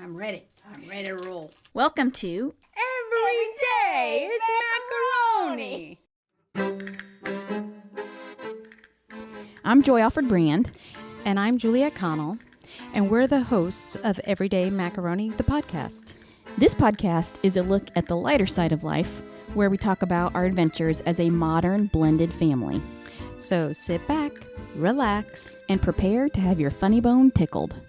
I'm ready. I'm ready to roll. Welcome to Everyday Macaroni. I'm Joy Alfred Brand. And I'm Juliet Connell, and we're the hosts of Everyday Macaroni, the podcast. This podcast is a look at the lighter side of life, where we talk about our adventures as a modern blended family. So sit back, relax, And prepare to have your funny bone tickled.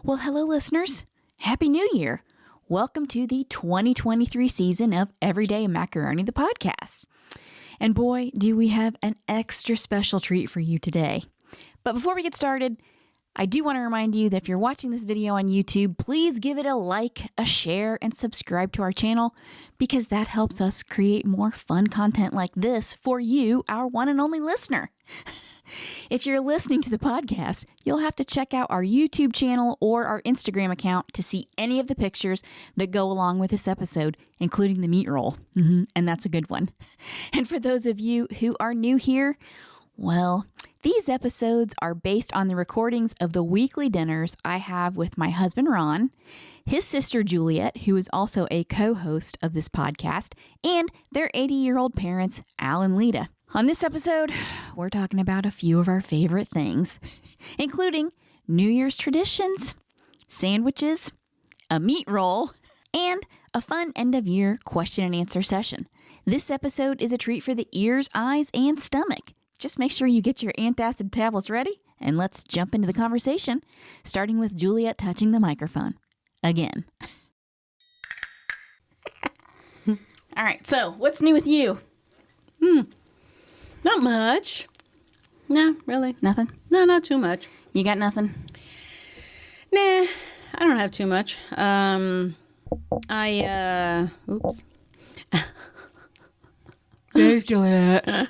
Well, hello, listeners. Happy New Year. Welcome to the 2023 season of Everyday Macaroni, the podcast. And boy, do we have an extra special treat for you today. But before we get started, I do want to remind you that if you're watching this video on YouTube, please give it a like, a share, and subscribe to our channel because that helps us create more fun content like this for you, our one and only listener. If you're listening to the podcast, you'll have to check out our YouTube channel or our Instagram account to see any of the pictures that go along with this episode, including the meat roll. And that's a good one. And for those of you who are new here, well, these episodes are based on the recordings of the weekly dinners I have with my husband, Ron, his sister, Juliet, who is also a co-host of this podcast, and their 80-year-old parents, Al and Lita. On this episode, we're talking about a few of our favorite things, including New Year's traditions, sandwiches, a meat roll, and a fun end-of-year question and answer session. This episode is a treat for the ears, eyes, and stomach. Just make sure you get your antacid tablets ready, and let's jump into the conversation, starting with Juliet touching the microphone. Again. All right, so what's new with you? Not much. No, really. Nothing? No, not too much. You got nothing? Nah, I don't have too much. Oops. There's Juliet.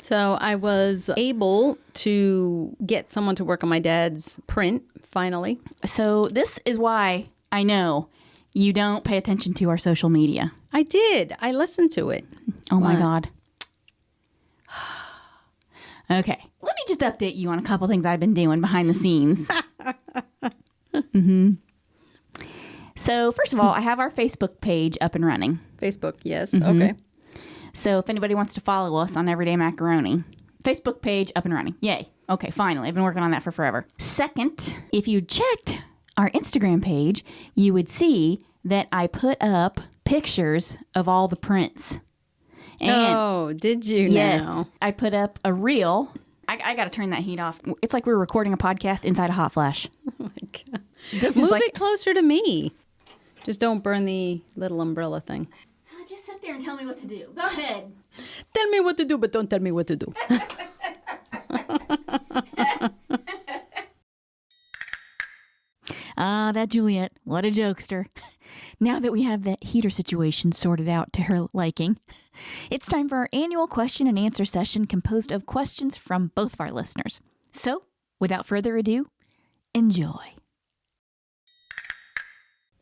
So I was able to get someone to work on my dad's print, finally. So this is why I know you don't pay attention to our social media. I did. I listened to it. Oh my What? God. Okay, let me just update you on a couple things I've been doing behind the scenes. So first of all, I have our Facebook page up and running. Facebook, yes. Okay. So if anybody wants to follow us on Everyday Macaroni, Facebook page up and running. Yay. Okay, finally. I've been working on that for forever. Second, if you checked our Instagram page, you would see that I put up pictures of all the prints. And did you yes, now? I put up a reel. I got to turn that heat off. It's like we're recording a podcast inside a hot flash. Oh my God. This Move is like, it closer to me. Just don't burn the little umbrella thing. just sit there and tell me what to do. Go ahead. Tell me what to do, but don't tell me what to do. Ah, that Juliet. What a jokester. Now that we have that heater situation sorted out to her liking, it's time for our annual question and answer session composed of questions from both of our listeners. So, without further ado, enjoy.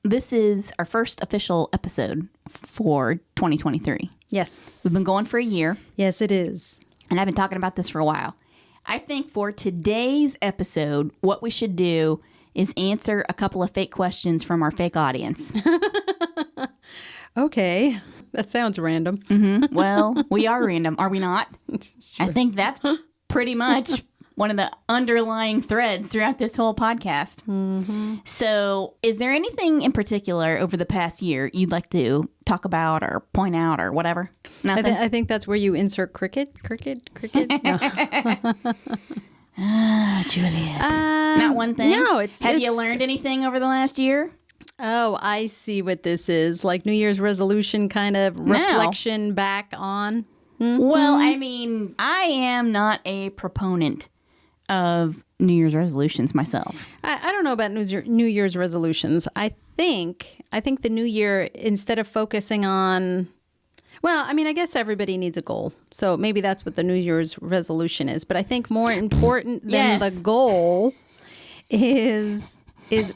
This is our first official episode for 2023. Yes. We've been going for a year, Yes, it is. and I've been talking about this for a while. I think for today's episode, what we should do is answer a couple of fake questions from our fake audience. Okay. That sounds random. Well, we are random, are we not? I think that's pretty much one of the underlying threads throughout this whole podcast. So is there anything in particular over the past year you'd like to talk about or point out or whatever? Nothing? I think that's where you insert cricket. No. Juliet. Not one thing? No, Have you learned anything over the last year? Oh, I see what this is. Like New Year's resolution kind of reflection back on. Well, I mean, I am not a proponent of New Year's resolutions myself. I don't know about New Year's resolutions. I think the New Year, instead of focusing on, well, I mean, I guess everybody needs a goal. So maybe that's what the New Year's resolution is. But I think more important than Yes. the goal is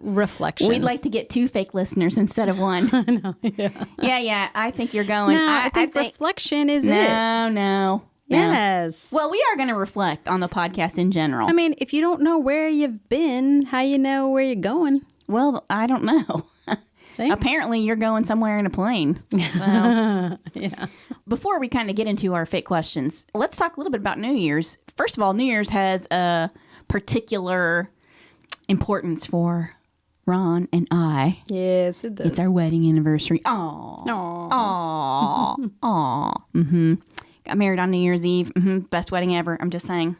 reflection. We'd like to get 2 fake listeners instead of 1. I know, yeah. Yeah, I think you're going. No, I think reflection is it. No. Yes. Well, we are going to reflect on the podcast in general. I mean, if you don't know where you've been, how you know where you're going? Well, I don't know. Apparently, you're going somewhere in a plane. So. Yeah. Before we kind of get into our fake questions, let's talk a little bit about New Year's. First of all, New Year's has a particular importance for Ron and I. Yes, it does. It's our wedding anniversary. Aww. Aww. Aww. Mm-hmm. Got married on New Year's Eve. Mm-hmm. Best wedding ever. I'm just saying.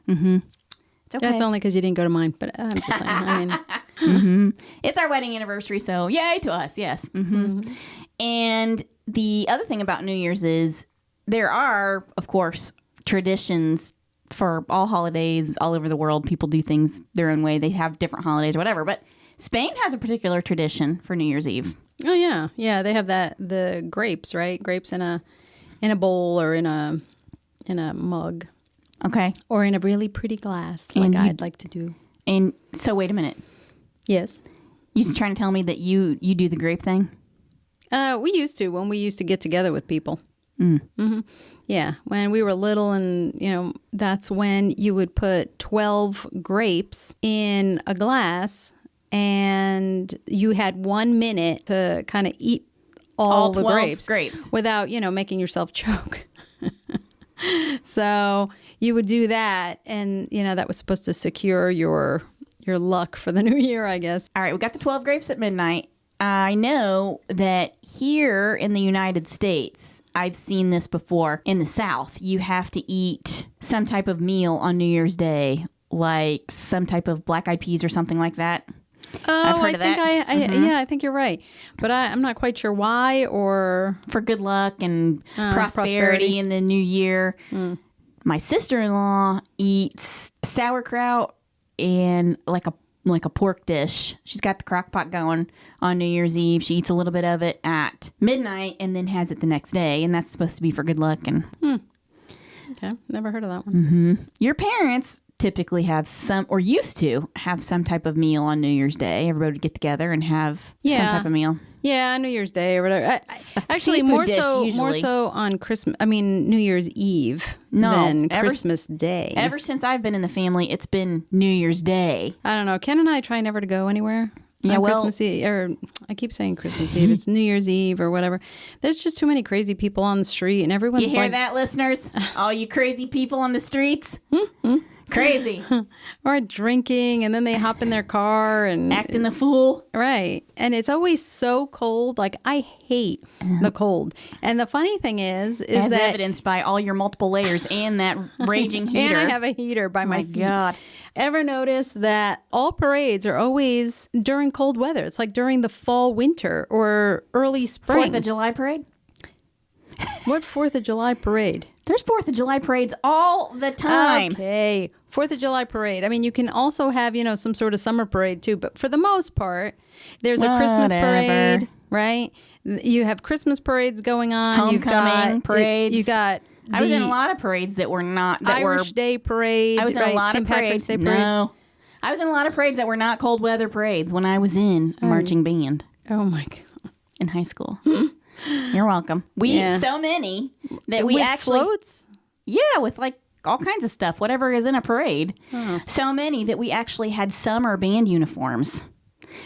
Mm-hmm. It's okay. That's only because you didn't go to mine, but I'm just saying. I mean, mm-hmm. It's our wedding anniversary, so yay to us, yes. Mm-hmm. Mm-hmm. And the other thing about New Year's is there are, of course, traditions for all holidays all over the world. People do things their own way. They have different holidays or whatever, but Spain has a particular tradition for New Year's Eve. oh yeah, yeah. They have the grapes, right? Grapes in a bowl or in a mug. Okay. Or in a really pretty glass, And I'd like to do. And so wait a minute. Yes. You trying to tell me that you do the grape thing? We used to when we used to get together with people. Mm. Mm-hmm. Yeah, when we were little, and that's when you would put 12 grapes in a glass, and you had 1 minute to kind of eat all the 12 grapes without making yourself choke. So you would do that, and that was supposed to secure your luck for the new year, I guess. All right, we got the 12 grapes at midnight. I know that here in the United States, I've seen this before. In the South, you have to eat some type of meal on New Year's Day, like some type of black eyed peas or something like that. Oh, I've heard of that. Yeah, I think you're right, but I'm not quite sure why or for good luck and prosperity in the new year. Mm. My sister-in-law eats sauerkraut and like a pork dish. She's got the crock pot going on New Year's Eve. She eats a little bit of it at midnight and then has it the next day, and that's supposed to be for good luck. And okay, never heard of that one. Mm-hmm. Your parents typically have used to have some type of meal on New Year's Day. Everybody would get together and have some type of meal. Yeah, New Year's Day or whatever. Actually, more so on Christmas. I mean, New Year's Eve than Christmas Day. Ever since I've been in the family, it's been New Year's Day. I don't know. Ken and I try never to go anywhere. Yeah, Christmas Eve, or I keep saying Christmas Eve. It's New Year's Eve or whatever. There's just too many crazy people on the street, and everyone's like... You hear that, listeners? All you crazy people on the streets? Crazy. Or drinking, and then they hop in their car and acting the fool. Right. And it's always so cold. Like, I hate the cold. And the funny thing is as that evidenced by all your multiple layers and that raging heater. And I have a heater by my feet. God. Ever notice that all parades are always during cold weather? It's like during the fall, winter, or early spring. 4th of July parade? What 4th of July parade? There's 4th of July parades all the time. Okay. 4th of July parade. I mean, you can also have, some sort of summer parade too, but for the most part, there's a Christmas parade, right? You have Christmas parades going on. Homecoming parades. You got I was in a lot of parades that were not Irish Day parade. I was in a lot St. of parades. Patrick's Day parades. No. I was in a lot of parades that were not cold weather parades when I was in marching band. Oh my God. In high school. You're welcome. We eat so many that we with actually floats? Yeah, with like all kinds of stuff, whatever is in a parade. Oh. So many that we actually had summer band uniforms.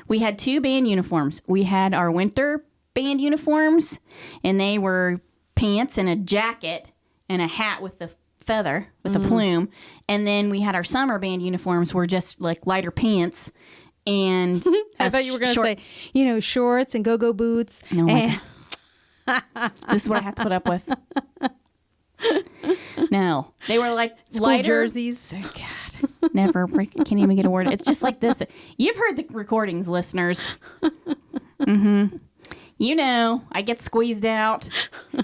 We had 2 band uniforms. We had our winter band uniforms, and they were pants and a jacket and a hat with the feather, with a plume. And then we had our summer band uniforms were just like lighter pants. And I thought you were going to say, shorts and go-go boots. No, and... This is what I have to put up with. No, they were like school lighter jerseys. Oh, God, never break. Can't even get a word. It's just like this. You've heard the recordings, listeners. Mm-hmm. I get squeezed out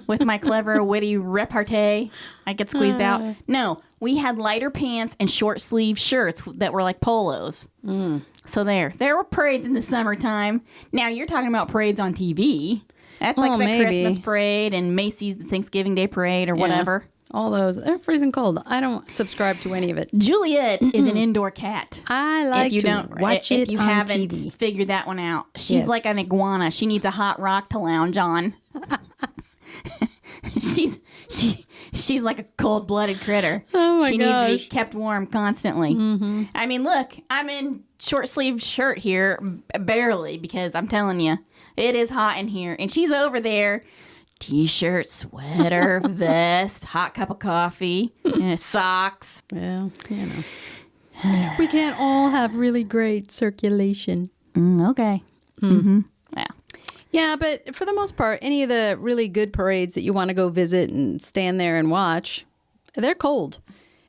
with my clever, witty repartee. I get squeezed out. No, we had lighter pants and short sleeve shirts that were like polos. So there were parades in the summertime. Now you're talking about parades on TV. That's like the Christmas parade and Macy's the Thanksgiving Day parade or whatever. All those. They're freezing cold. I don't subscribe to any of it. Juliet is an indoor cat. I like to watch it if you on haven't TV. Figured that one out. She's like an iguana. She needs a hot rock to lounge on. She's like a cold-blooded critter. Oh my gosh. She needs to be kept warm constantly. Mm-hmm. I mean, look, I'm in short sleeve shirt here, barely, because I'm telling you, it is hot in here. And she's over there, t-shirt, sweater, vest, hot cup of coffee, socks. Well, we can't all have really great circulation. Okay. Mm-hmm. Yeah. Yeah, but for the most part, any of the really good parades that you want to go visit and stand there and watch, they're cold.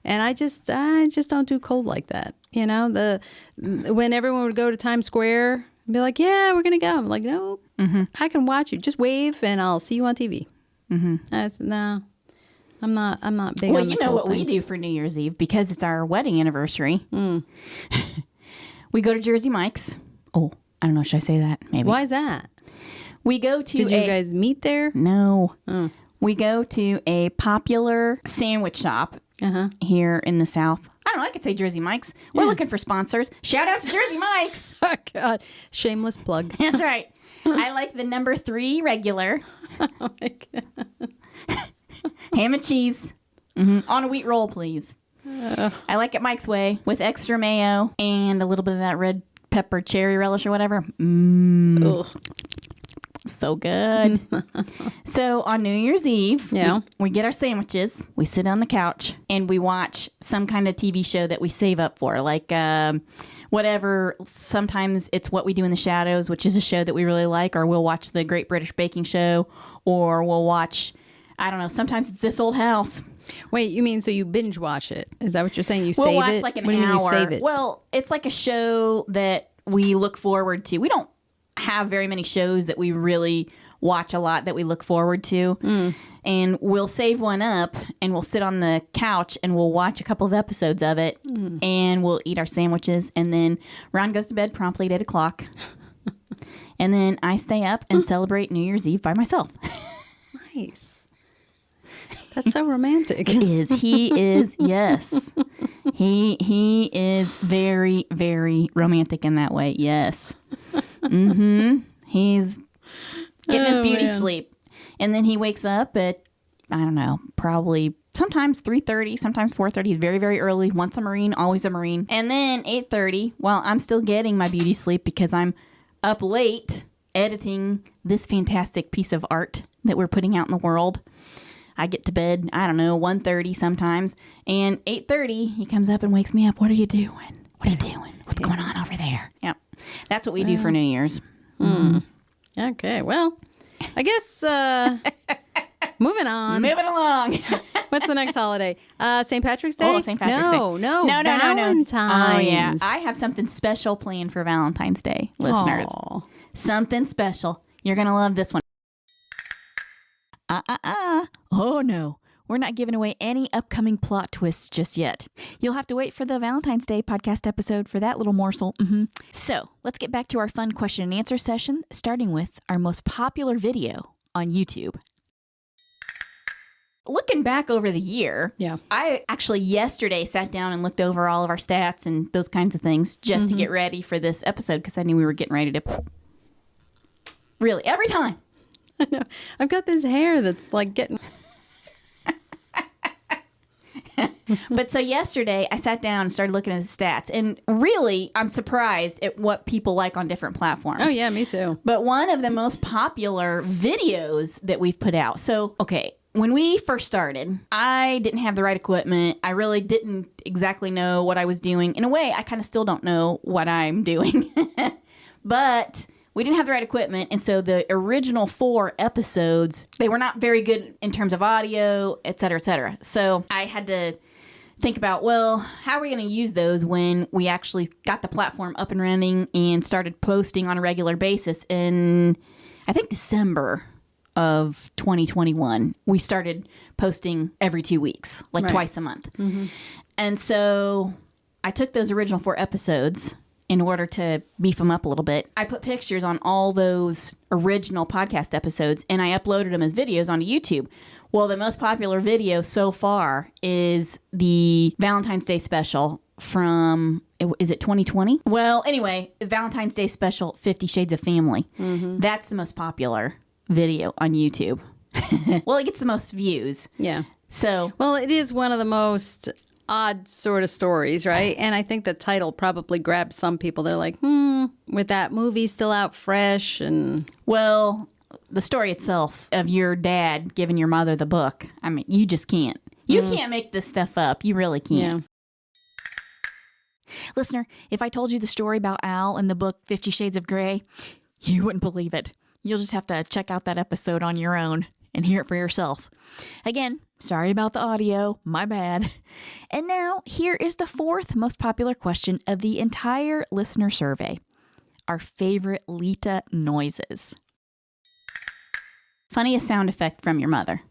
And I just don't do cold like that. When everyone would go to Times Square and be like, yeah, we're going to go. I'm like, no, I can watch you. Just wave and I'll see you on TV. No, I'm not big well, on the you know cold what thing. we do for New Year's Eve, because it's our wedding anniversary. We go to Jersey Mike's. Oh, I don't know. Should I say that? Maybe. Why is that? We go to Did you guys meet there? No. We go to a popular sandwich shop here in the South. I don't know. I could say Jersey Mike's. We're looking for sponsors. Shout out to Jersey Mike's. Oh, God. Shameless plug. That's right. I like the number 3 regular. Oh, my God. Ham and cheese. On a wheat roll, please. I like it Mike's way with extra mayo and a little bit of that red pepper cherry relish or whatever. Ugh. So good. So on New Year's Eve, we get our sandwiches, we sit on the couch, and we watch some kind of TV show that we save up for, like whatever. Sometimes it's What We Do in the Shadows, which is a show that we really like, or we'll watch The Great British Baking Show, or we'll watch, I don't know, sometimes it's This Old House. Wait, you mean so you binge watch it? Is that what you're saying? You We'll save watch it? like an What do you hour. mean you save it? Well, it's like a show that we look forward to. We don't have very many shows that we really watch a lot that we look forward to. And we'll save one up and we'll sit on the couch and we'll watch a couple of episodes of it and we'll eat our sandwiches. And then Ron goes to bed promptly at 8 o'clock. And then I stay up and celebrate New Year's Eve by myself. Nice. That's so romantic. He is, yes. He is very, very romantic in that way, yes. He's getting his beauty sleep. And then he wakes up at, I don't know, probably sometimes 3:30, sometimes 4:30. He's very, very early. Once a Marine, always a Marine. And then 8:30, well, I'm still getting my beauty sleep because I'm up late editing this fantastic piece of art that we're putting out in the world. I get to bed, I don't know, 1:30 sometimes. And 8:30, he comes up and wakes me up. What are you doing? What are you doing? What's going on over there? Yep. That's what we do for New Year's. Okay, well, I guess moving on. Moving along. What's the next holiday? St. Patrick's Day? Oh, St. Patrick's Day. No, Valentine's. Oh, yeah. Valentine's. I have something special planned for Valentine's Day, listeners. Aw. Something special. You're going to love this one. Oh, no. We're not giving away any upcoming plot twists just yet. You'll have to wait for the Valentine's Day podcast episode for that little morsel. So, let's get back to our fun question and answer session, starting with our most popular video on YouTube. Looking back over the year, I actually yesterday sat down and looked over all of our stats and those kinds of things just to get ready for this episode because I knew we were getting ready to... Really, every time. I know. I've got this hair that's like getting... But so yesterday I sat down and started looking at the stats, and really I'm surprised at what people like on different platforms. Oh yeah, me too. But one of the most popular videos that we've put out. So, okay, when we first started, I didn't have the right equipment. I really didn't exactly know what I was doing. In a way, I kind of still don't know what I'm doing. But we didn't have the right equipment, and so the original 4 episodes, they were not very good in terms of audio, et cetera, et cetera. So I had to think about, well, how are we going to use those when we actually got the platform up and running and started posting on a regular basis in, I think, December of 2021. We started posting every 2 weeks, like twice a month. And so I took those original 4 episodes in order to beef them up a little bit. I put pictures on all those original podcast episodes and I uploaded them as videos onto YouTube. Well, the most popular video so far is the Valentine's Day special from, is it 2020? Well, anyway, Valentine's Day special, 50 Shades of Family. That's the most popular video on YouTube. Well, it gets the most views. Yeah. So, Well, it is one of the most odd sort of stories, right? And I think the title probably grabs some people. They're like, with that movie still out fresh. And Well, the story itself of your dad giving your mother the book, I mean, you just can't. You can't make this stuff up. You really can't. Listener, if I told you the story about Al in the book 50 Shades of Grey, you wouldn't believe it. You'll just have to check out that episode on your own and hear it for yourself. Again, sorry about the audio. My bad. And now, here is the fourth most popular question of the entire listener survey. Our favorite Lita noises. Funniest sound effect from your mother.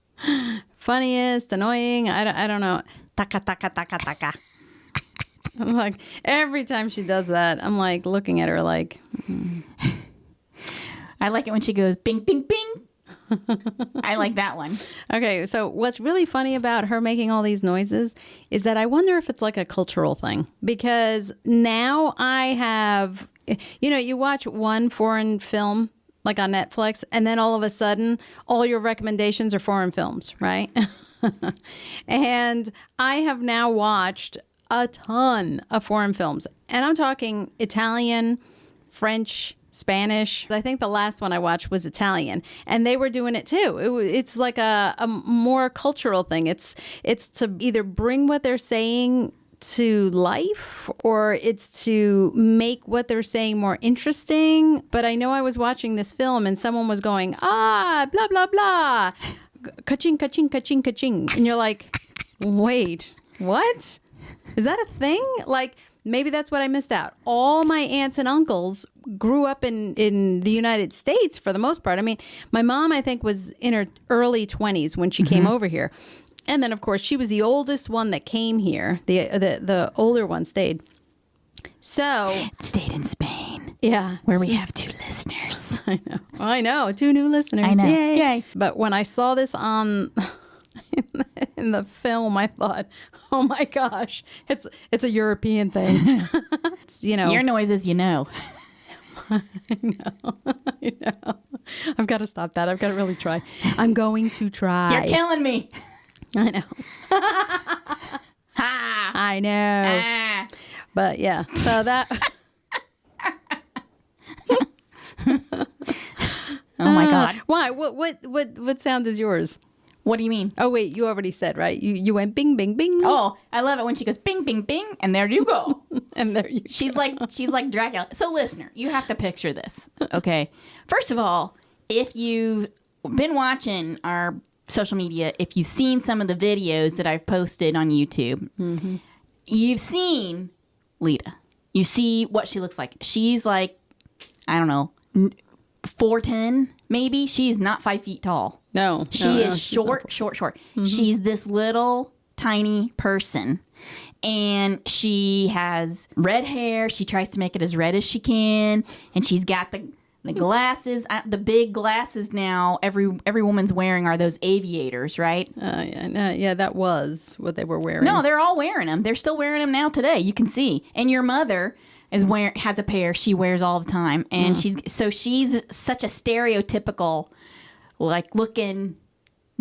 Funniest, annoying, I don't know. Taka, taka, taka, taka. I'm like, every time she does that, I'm like looking at her like. I like it when she goes bing, bing, bing. I like that one. Okay, so what's really funny about her making all these noises is that I wonder if it's like a cultural thing. Because now I have, you watch one foreign film like on Netflix, and then all of a sudden, all your recommendations are foreign films, right? And I have now watched a ton of foreign films. And I'm talking Italian, French, Spanish. I think the last one I watched was Italian, and they were doing it too. It's like a more cultural thing. It's to either bring what they're saying to life, or it's to make what they're saying more interesting. But I know I was watching this film and someone was going, blah, blah, blah, ka-ching, ka-ching, ka-ching, ka-ching. And you're like, wait, what? Is that a thing? Like, maybe that's what I missed out. All my aunts and uncles grew up in the United States for the most part. I mean, my mom, I think, was in her early 20s when she came over here. And then, of course, she was the oldest one that came here. The older one stayed. So Stayed in Spain. Yeah. Where we have 2 listeners. I know. 2 new listeners. I know. Yay. But when I saw this on in the film, I thought, oh my gosh, it's a European thing. It's, Your noises, I know. I've got to stop that. I've got to really try. I'm going to try. You're killing me. I know. Ha! I know. Ah. But yeah, so that. Oh my God. Why? What sound is yours? What do you mean? Oh wait, you already said, right? You went bing bing bing. Oh, I love it when she goes bing, bing, bing, and there you go. And there you. She's like Dracula. So listener, you have to picture this. Okay. First of all, if you've been watching our social media, if you've seen some of the videos that I've posted on YouTube, you've seen Lita. You see what she looks like. She's like, I don't know, 4'10", maybe. She's not 5 feet tall. No. She is short. She's this little tiny person. And she has red hair. She tries to make it as red as she can. And she's got the glasses, the big glasses now. Every woman's wearing are those aviators, right? Yeah, that was what they were wearing. No, they're all wearing them. They're still wearing them now today. You can see. And your mother has a pair she wears all the time. And she's such a stereotypical, like, looking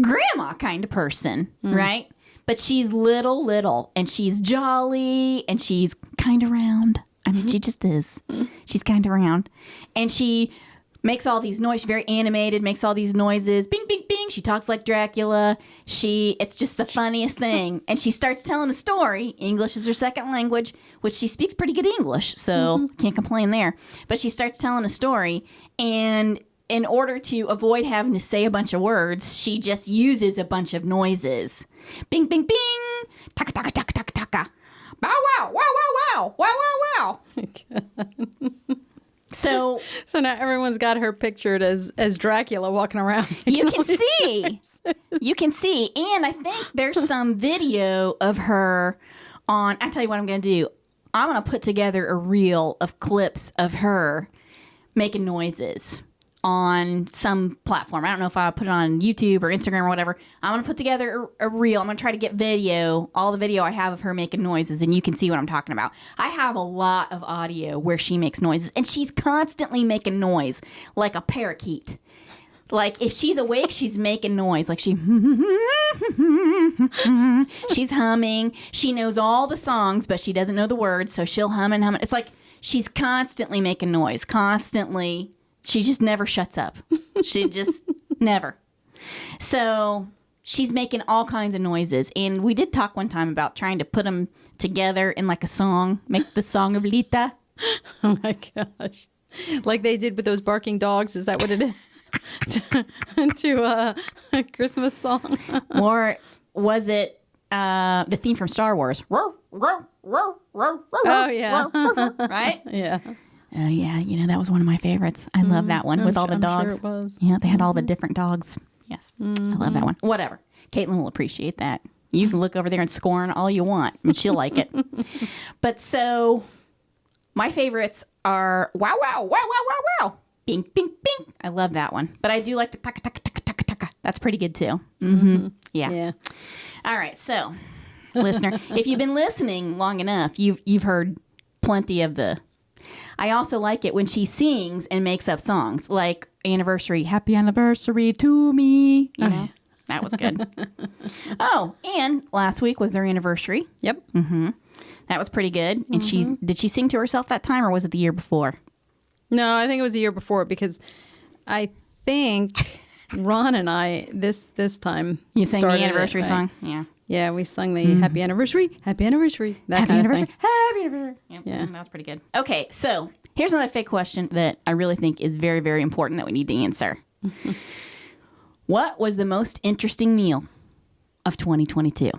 grandma kind of person, right? But she's little, and she's jolly, and she's kind of round. I mean, she just is. She's kind of round. And she makes all these noises, very animated, makes all these noises. Bing, bing, bing. She talks like Dracula. It's just the funniest thing. And she starts telling a story. English is her second language, which she speaks pretty good English, so can't complain there. But she starts telling a story, and in order to avoid having to say a bunch of words, she just uses a bunch of noises. Bing, bing, bing. Taka, taka, taka, taka, taka. Bow, wow, wow, wow, wow, wow, wow, wow. So now everyone's got her pictured as Dracula walking around. You can see. And I think there's some video of her on, I tell you what I'm going to do. I'm going to put together a reel of clips of her making noises on some platform. I don't know if I put it on YouTube or Instagram or whatever. I'm going to put together a reel. I'm going to try to get all the video I have of her making noises, and you can see what I'm talking about. I have a lot of audio where she makes noises, and she's constantly making noise like a parakeet. Like, if she's awake, she's making noise. Like, she's humming. She knows all the songs, but she doesn't know the words, so she'll hum and hum. It's like she's constantly making noise, constantly. She just never shuts up. She just never. So she's making all kinds of noises. And we did talk one time about trying to put them together in like a song, make the song of Lita. Oh my gosh. Like they did with those barking dogs. Is that what it is? to a Christmas song. Or was it the theme from Star Wars? Oh, yeah. Right? Yeah. Yeah, that was one of my favorites. I love that one with all the dogs. Sure it was. Yeah, they had all the different dogs. Yes, I love that one. Whatever. Caitlin will appreciate that. You can look over there and scorn all you want, and she'll like it. But so, my favorites are wow, wow, wow, wow, wow, wow. Bing, bing, bing. I love that one. But I do like the taka, taka, taka, taka, taka. That's pretty good, too. Mm-hmm. Yeah. All right, so, listener, if you've been listening long enough, you've heard plenty of the... I also like it when she sings and makes up songs, like Anniversary, Happy Anniversary to Me. That was good. Oh, and last week was their anniversary. Yep. Mm-hmm. That was pretty good. And did she sing to herself that time, or was it the year before? No, I think it was the year before, because I think Ron and I this time you sang the anniversary song. Yeah, we sung the Happy Anniversary, Happy Anniversary, that Happy kind Anniversary, of thing. Happy Anniversary. Yeah, that was pretty good. Okay, so here's another fake question that I really think is very, very important that we need to answer. What was the most interesting meal of 2022?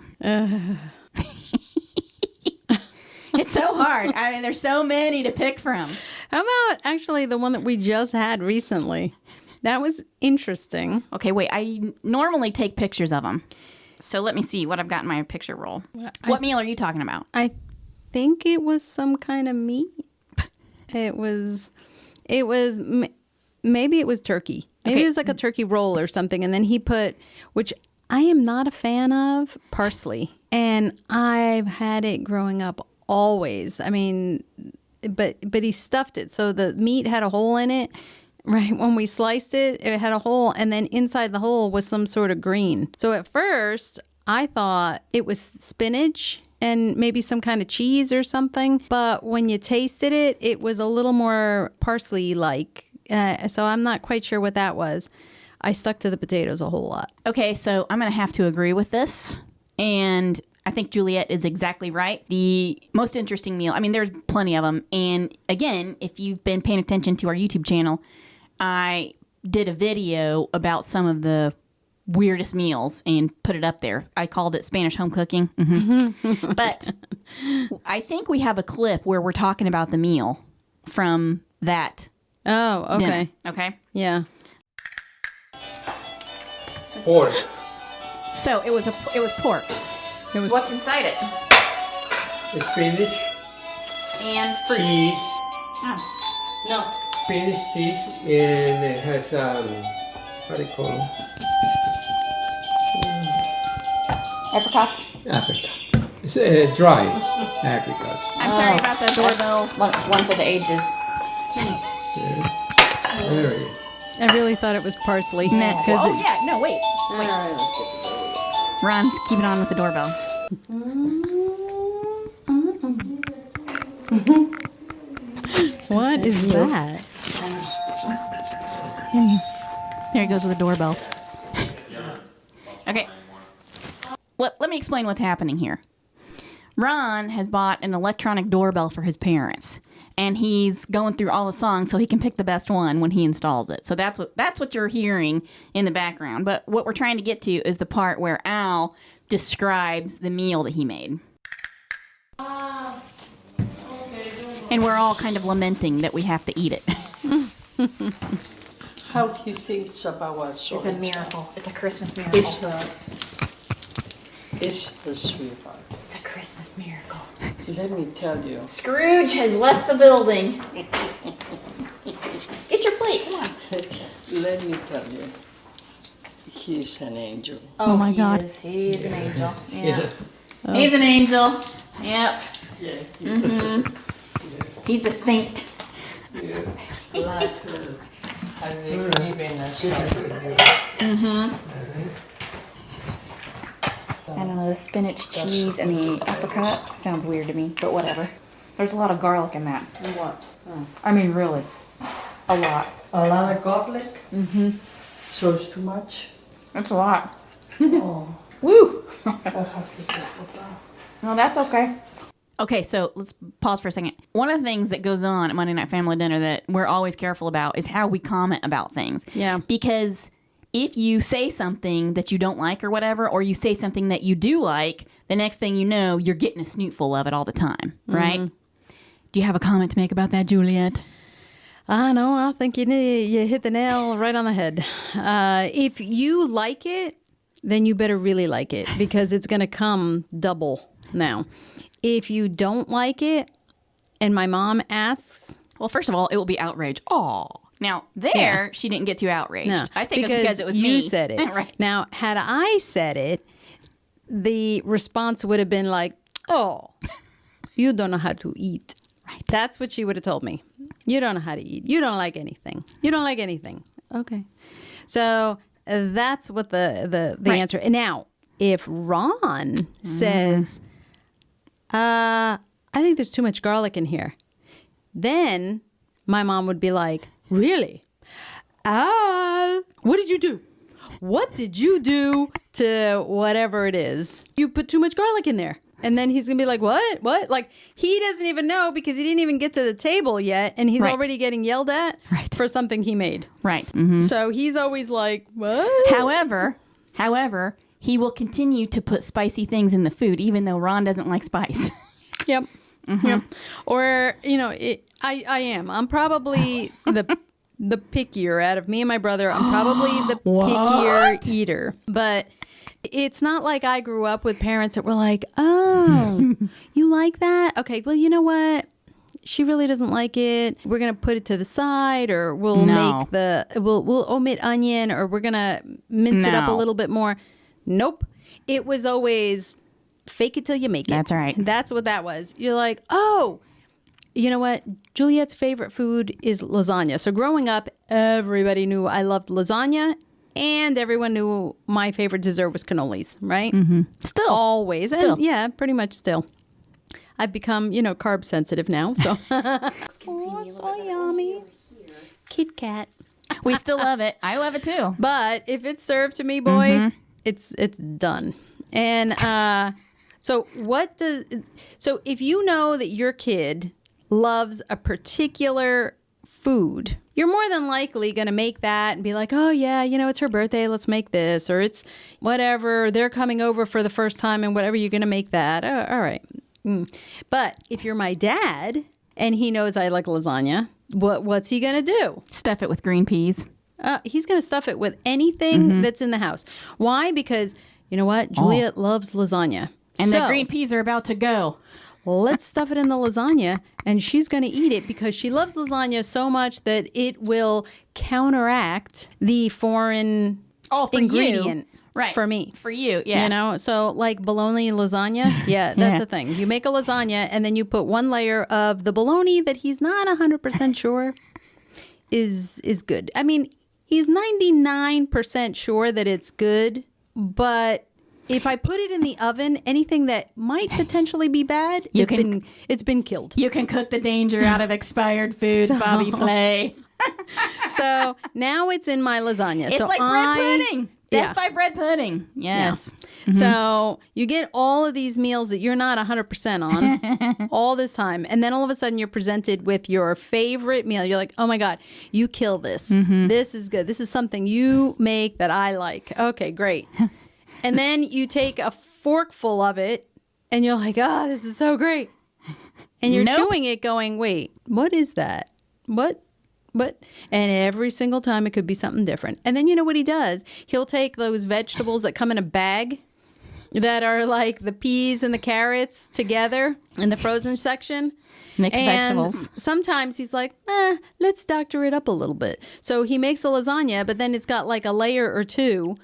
It's so hard. I mean, there's so many to pick from. How about actually the one that we just had recently? That was interesting. Okay, wait. I normally take pictures of them. So let me see what I've got in my picture roll. What meal are you talking about? I think it was some kind of meat. Maybe it was turkey. Maybe it was like a turkey roll or something. And then he put, which I am not a fan of, parsley. And I've had it growing up always. I mean, but he stuffed it. So the meat had a hole in it. Right. When we sliced it, it had a hole. And then inside the hole was some sort of green. So at first, I thought it was spinach and maybe some kind of cheese or something. But when you tasted it, it was a little more parsley-like. So I'm not quite sure what that was. I stuck to the potatoes a whole lot. Okay, so I'm going to have to agree with this. And I think Juliet is exactly right. The most interesting meal, I mean, there's plenty of them. And again, if you've been paying attention to our YouTube channel, I did a video about some of the weirdest meals and put it up there. I called it Spanish home cooking. Mm-hmm. But I think we have a clip where we're talking about the meal from that. Oh, okay. Dinner. Okay. Yeah. Pork. So it was pork. What's inside it? Spinach. And fruit. Cheese. Oh. No. Spinach, cheese, and it has what do you call them? Apricots. Apricot. It's dry apricot. I'm sorry about the doorbell. One for the ages. There it is. I really thought it was parsley. No. Cause No, wait. All right, let's get this over with. Ron's keeping on with the doorbell. What is that? There he goes with the doorbell. Okay. Let me explain what's happening here. Ron has bought an electronic doorbell for his parents, and he's going through all the songs so he can pick the best one when he installs it. So that's what you're hearing in the background. But what we're trying to get to is the part where Al describes the meal that he made. And we're all kind of lamenting that we have to eat it. How do you think it's about what sort? It's a miracle. It's a Christmas miracle. It's a sweetheart. It's a Christmas miracle. Let me tell you. Scrooge has left the building. Get your plate. Come on. Let me tell you. He's an angel. Oh my God. He's an angel. Yeah. He's an angel. Yep. Yeah. Mm-hmm. He's a saint. Yeah. Like And even a I don't know, the spinach cheese and the apricot sounds weird to me, but whatever. There's a lot of garlic in that. what? I mean, really, a lot. A lot of garlic? Mm-hmm. So it's too much? That's a lot. Oh. Woo! I have to take it back. No, that's okay. Okay, so let's pause for a second. One of the things that goes on at Monday Night Family Dinner that we're always careful about is how we comment about things. Yeah. Because if you say something that you don't like or whatever, or you say something that you do like, the next thing you know, you're getting a snootful of it all the time, right? Do you have a comment to make about that, Juliet? I know. I think you hit the nail right on the head. If you like it, then you better really like it because it's going to come double now. If you don't like it and my mom asks... Well, first of all, it will be outrage. Aw. Now, she didn't get too outraged. No, I think it's because it was you me. said it. Right. Now, had I said it, the response would have been like, oh, you don't know how to eat. Right. That's what she would have told me. You don't know how to eat. You don't like anything. You don't like anything. Okay. So that's what the Right. answer. And now, if Ron says, I think there's too much garlic in here, then my mom would be like, really? What did you do? What did you do to whatever it is? You put too much garlic in there. And then he's going to be like, what? What? Like, he doesn't even know because he didn't even get to the table yet. And he's Right. already getting yelled at for something he made. Right. Mm-hmm. So he's always like, what? However, he will continue to put spicy things in the food, even though Ron doesn't like spice. Yep. Yep. Or, I am. I'm probably the pickier out of me and my brother. I'm probably the pickier eater. But it's not like I grew up with parents that were like, oh, you like that? Okay, well, you know what? She really doesn't like it. We're going to put it to the side, or we'll we'll omit onion, or we're going to mince it up a little bit more. Nope. It was always fake it till you make it. That's right. That's what that was. You're like, oh, you know what? Juliet's favorite food is lasagna. So growing up, everybody knew I loved lasagna. And everyone knew my favorite dessert was cannolis, right? Mm-hmm. Still. Always. Still. And yeah, pretty much still. I've become, carb sensitive now, so. Oh, so yummy. Kit Kat. We still love it. I love it too. But if it's served to me, boy, it's done. And so if you know that your kid loves a particular food, you're more than likely going to make that and be like, oh yeah, it's her birthday, let's make this, or it's whatever, they're coming over for the first time and whatever, you're going to make that. Oh, all right. But if you're my dad and he knows I like lasagna, what's he going to do? Stuff it with green peas. He's going to stuff it with anything that's in the house. Why? Because you know what? Juliet loves lasagna. And the green peas are about to go. Let's stuff it in the lasagna, and she's going to eat it because she loves lasagna so much that it will counteract the foreign ingredient for me. For you, yeah. So like bologna lasagna, that's a thing. You make a lasagna, and then you put one layer of the bologna that he's not 100% sure is good. I mean, he's 99% sure that it's good, but if I put it in the oven, anything that might potentially be bad, it's been killed. You can cook the danger out of expired foods, Bobby Flay. So now it's in my lasagna. It's like bread pudding. Death by bread pudding. Yes. Yeah. So you get all of these meals that you're not 100% on all this time. And then all of a sudden you're presented with your favorite meal. You're like, oh my God, you kill this. This is good. This is something you make that I like. Okay, great. And then you take a forkful of it and you're like, oh, this is so great. And you're chewing it going, wait, what is that? What? And every single time it could be something different. And then you know what he does? He'll take those vegetables that come in a bag that are like the peas and the carrots together in the frozen section. Mixed vegetables. Sometimes he's like, let's doctor it up a little bit. So he makes a lasagna, but then it's got like a layer or two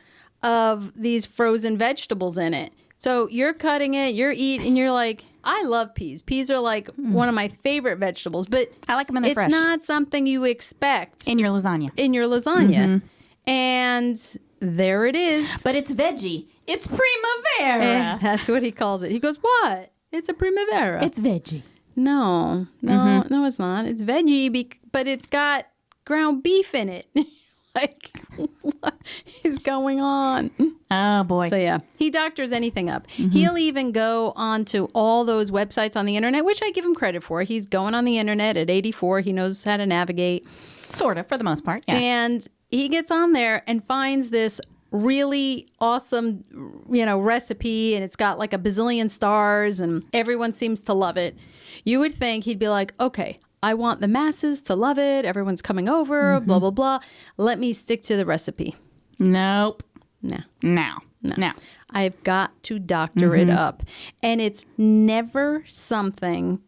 of these frozen vegetables in it. So you're cutting it, you're eating, and you're like, I love peas. Peas are like one of my favorite vegetables, but I like them in the it's fresh. not something you expect In your lasagna. And there it is. But it's veggie. It's primavera. And that's what he calls it. He goes, what? It's a primavera. It's veggie. No, it's not. It's veggie, but it's got ground beef in it. Like, what is going on? Oh, boy. So, yeah, he doctors anything up. He'll even go onto all those websites on the internet, which I give him credit for. He's going on the internet at 84. He knows how to navigate. Sort of, for the most part, yeah. And he gets on there and finds this really awesome, recipe, and it's got like a bazillion stars, and everyone seems to love it. You would think he'd be like, okay, I want the masses to love it. Everyone's coming over, blah, blah, blah. Let me stick to the recipe. Nope. No. No. I've got to doctor it up. And it's never something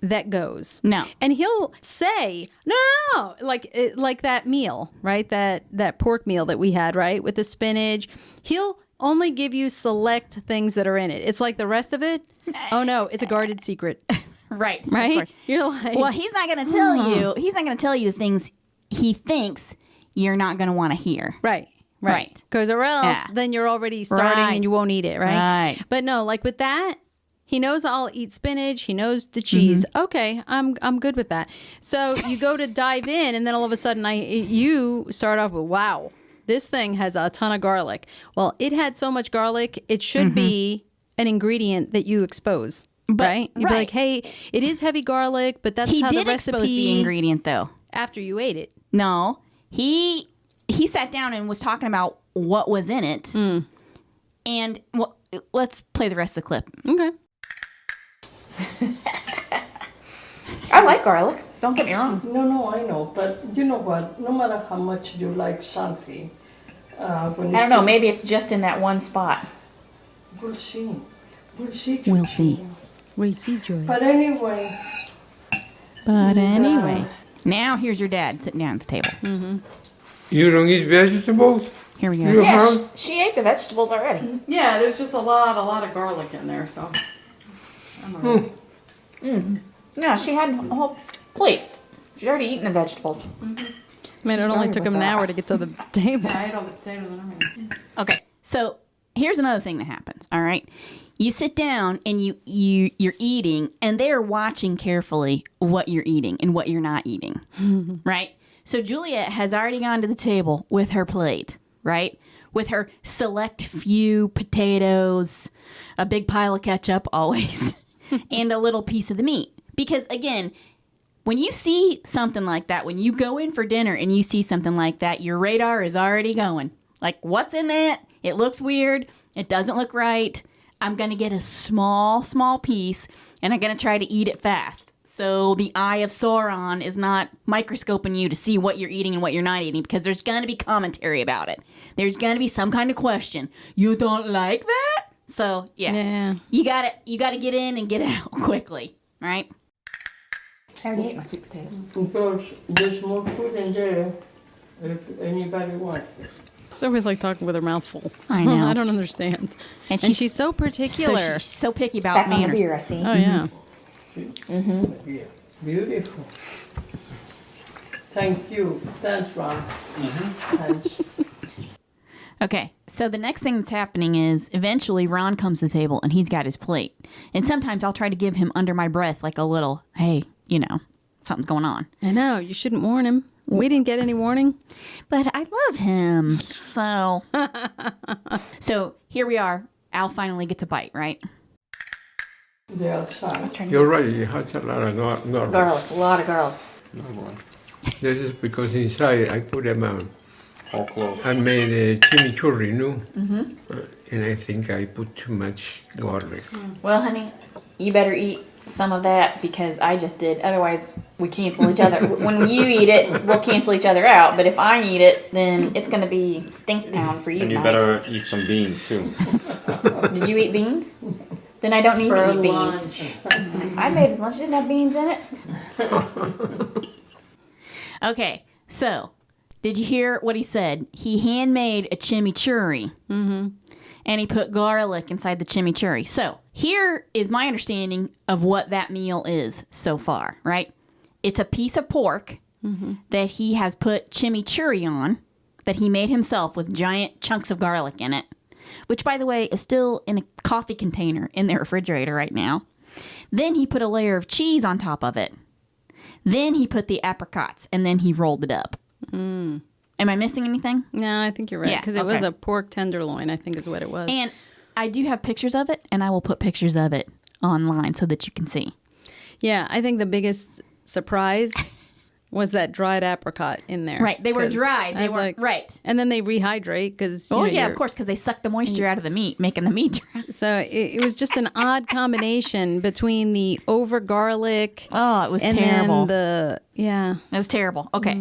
that goes. No. And he'll say, no. Like that meal, right? That pork meal that we had, right? With the spinach. He'll only give you select things that are in it. It's like the rest of it. Oh, no, it's a guarded secret. Right. Right? You're like, well, he's not going to tell you. He's not going to tell you things he thinks you're not going to want to hear. Right. Right. Because or else then you're already starting and you won't eat it, right? Right. But no, like with that, he knows I'll eat spinach. He knows the cheese. Okay, I'm good with that. So you go to dive in, and then all of a sudden you start off with, wow, this thing has a ton of garlic. Well, it had so much garlic, it should be an ingredient that you expose. Right? You'd be like, hey, it is heavy garlic, but that's how the recipe... He did expose the ingredient, though. After you ate it. No. He sat down and was talking about what was in it. And let's play the rest of the clip. Okay. I like garlic. Don't get me wrong. No, I know, but you know what? No matter how much you like something, when I don't know. Maybe it's just in that one spot. we'll see. We'll see. We'll see. We'll see, Joy. But anyway, Now here's your dad sitting down at the table. You don't eat vegetables? Here we go. You Yeah, have? she ate the vegetables already. Yeah, there's just a lot of garlic in there, so. No, she had a whole plate. She'd already eaten the vegetables. I mean, it only started took with him an that. hour to get to the table. I ate all the potatoes and everything. Okay, so here's another thing that happens. All right, you sit down and you're eating, and they're watching carefully what you're eating and what you're not eating, right? So Juliet has already gone to the table with her plate, right? With her select few potatoes, a big pile of ketchup always, and a little piece of the meat. Because again, when you see something like that, when you go in for dinner and you see something like that, your radar is already going. Like, what's in that? It looks weird. It doesn't look right. I'm going to get a small piece, and I'm going to try to eat it fast. So the eye of Sauron is not microscoping you to see what you're eating and what you're not eating, because there's going to be commentary about it. There's going to be some kind of question. You don't like that? So, yeah. You got to get in and get out quickly, right? I already ate my sweet potatoes. because there's more food in there if anybody wants. It's always like talking with her mouth full. I know. I don't understand. And And she's so particular. So she's so picky about Back on the manners. beer, I see. Oh, yeah. Yeah, beautiful. Thank you. Thanks, Ron. Thanks. Okay, so the next thing that's happening is eventually Ron comes to the table and he's got his plate. And sometimes I'll try to give him under my breath like a little, hey, something's going on. I know. You shouldn't warn him. We didn't get any warning. But I love him. So here we are. Al finally gets a bite, right? The outside. You're right, it has a lot of garlic. Garlic, a lot of garlic. This is because inside I put them on. All close. I made a chimichurri, and I think I put too much garlic. Well, honey, you better eat some of that because I just did. Otherwise, we cancel each other. When you eat it, we'll cancel each other out. But if I eat it, then it's going to be stink town for you. And you Mike. better eat some beans too. Did you eat beans? Then I don't need For to eat lunch. beans. I made his lunch. It didn't have beans in it. Okay, so did you hear what he said? He handmade a chimichurri. And and he put garlic inside the chimichurri. So here is my understanding of what that meal is so far, right? It's a piece of pork that he has put chimichurri on, that he made himself with giant chunks of garlic in it, which, by the way, is still in a coffee container in the refrigerator right now. Then he put a layer of cheese on top of it. Then he put the apricots, and then he rolled it up. Am I missing anything? No, I think you're right. Yeah, Because it was okay. a pork tenderloin, I think is what it was. And I do have pictures of it, and I will put pictures of it online so that you can see. Yeah, I think the biggest surprise was that dried apricot in there. Right, they were 'Cause dried. I They was were like, right. And then they rehydrate because Oh yeah, of course, because they suck the moisture out of the meat, making the meat dry. So it was just an odd combination between the over garlic. Oh, it was and terrible. then It was terrible. Okay.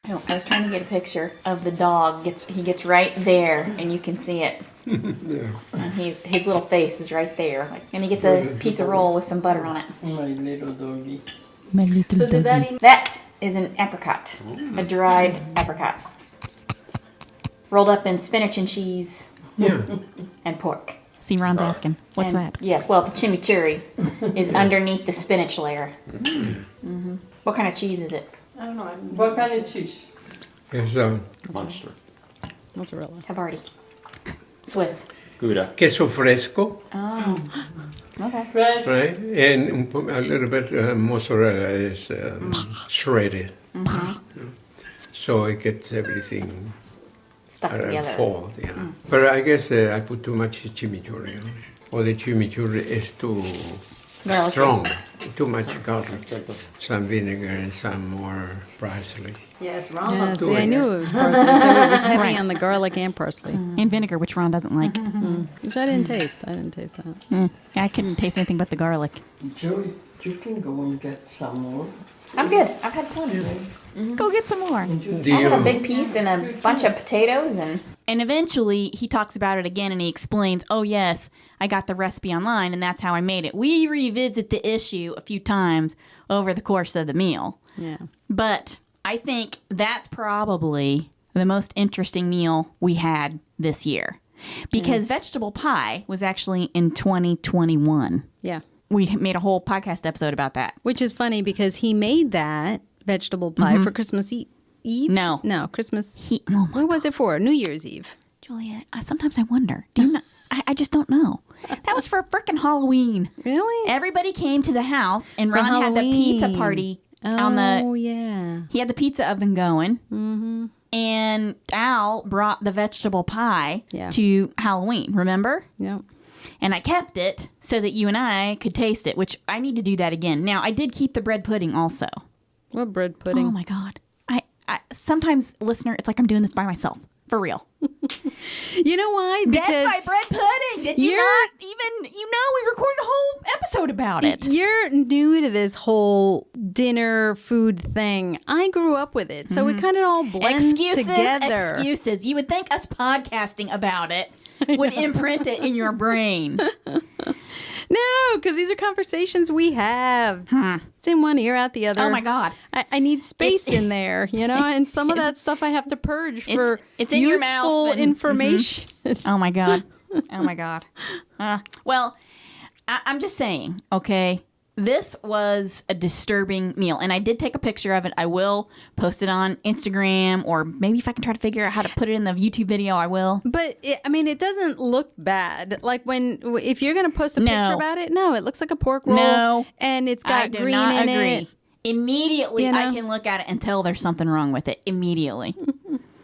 I was trying to get a picture of the dog. He gets right there, and you can see it. And his little face is right there. And he gets a piece of roll with some butter on it. My little doggy. My little So did that is an apricot, a dried apricot, rolled up in spinach and cheese Yeah. and pork. See, Ron's asking, what's And- that? Yes, well, the chimichurri is underneath the spinach layer. Mm-hmm. What kind of cheese is it? I don't know. What kind of cheese? It's Monster. mozzarella. Havarti. Swiss. Gouda. queso fresco, Oh. Okay. Fresh. right? And a little bit mozzarella is shredded. So it gets everything Stuck together. fold, yeah. But I guess I put too much chimichurri on it. Or the chimichurri is too Garlic. strong, too much garlic. Some vinegar and some more parsley. Yes, wrong. Yeah, do see, I it. knew it was parsley, so it was heavy on the garlic and parsley, And vinegar, which Ron doesn't like. which I didn't taste. I didn't taste that. I couldn't taste anything but the garlic. Joey, you can go and get some more. I'm good. I've had plenty. Go get some more. Do I had a you, big piece and a bunch of potatoes and And eventually, he talks about it again and he explains, oh, yes, I got the recipe online and that's how I made it. We revisit the issue a few times over the course of the meal. Yeah. But I think that's probably the most interesting meal we had this year. Because vegetable pie was actually in 2021. Yeah. We made a whole podcast episode about that. Which is funny because he made that vegetable pie for Christmas Eve. No. No, Christmas. Oh my What was it for? New Year's Eve. Juliet, sometimes I wonder. Do you know? I just don't know. That was for frickin' Halloween. Really? Everybody came to the house, and For Ron had the pizza Halloween. party on the. Oh, yeah. He had the pizza oven going, and Al brought the vegetable pie Yeah. to Halloween. Remember? Yep. And I kept it so that you and I could taste it, which I need to do that again. Now I did keep the bread pudding also. What bread pudding? Oh my god! I sometimes, listener, it's like I'm doing this by myself. For real. You know why? Dead by bread pudding. Did you not even, we recorded a whole episode about it. You're new to this whole dinner food thing. I grew up with it, so it kind of all blends together. Excuses. You would think us podcasting about it would imprint it in your brain. No, because these are conversations we have. It's in one ear, out the other. Oh my God. I need space in there, and some of that stuff I have to purge for it's in your useful mouth and- information. Oh my God. Oh my God. Well, I'm just saying, okay? This was a disturbing meal, and I did take a picture of it. I will post it on Instagram, or maybe if I can try to figure out how to put it in the YouTube video, I will. But it doesn't look bad. Like if you're going to post a No. picture about it, no, it looks like a pork roll. No. And it's I got do green not in agree. it. Immediately, You know? I can look at it and tell there's something wrong with it. Immediately.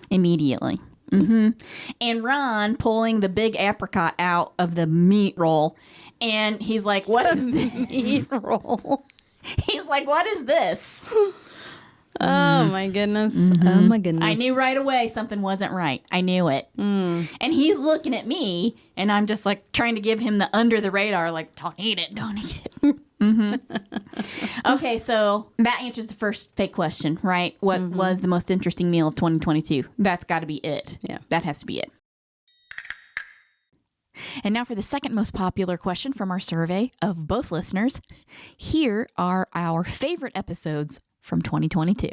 Immediately. And Ron pulling the big apricot out of the meat roll, and he's like, "What is this?" Meat roll. He's like, "What is this?" Oh my goodness. Oh my goodness. I knew right away something wasn't right. I knew it. And he's looking at me, and I'm just like trying to give him the under the radar, like, "Don't eat it, don't eat it." Okay, so that answers the first fake question, right? What was the most interesting meal of 2022? That's got to be it. Yeah. That has to be it. And now for the second most popular question from our survey of both listeners. Here are our favorite episodes from 2022.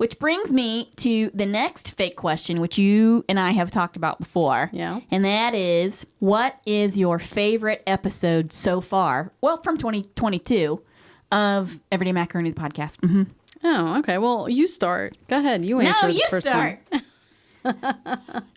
Which brings me to the next fake question, which you and I have talked about before. Yeah. And that is, what is your favorite episode so far? Well, from 2022 of Everyday Macaroni, the podcast. Mm-hmm. Oh, okay. Well, you start. Go ahead. You answer the first one.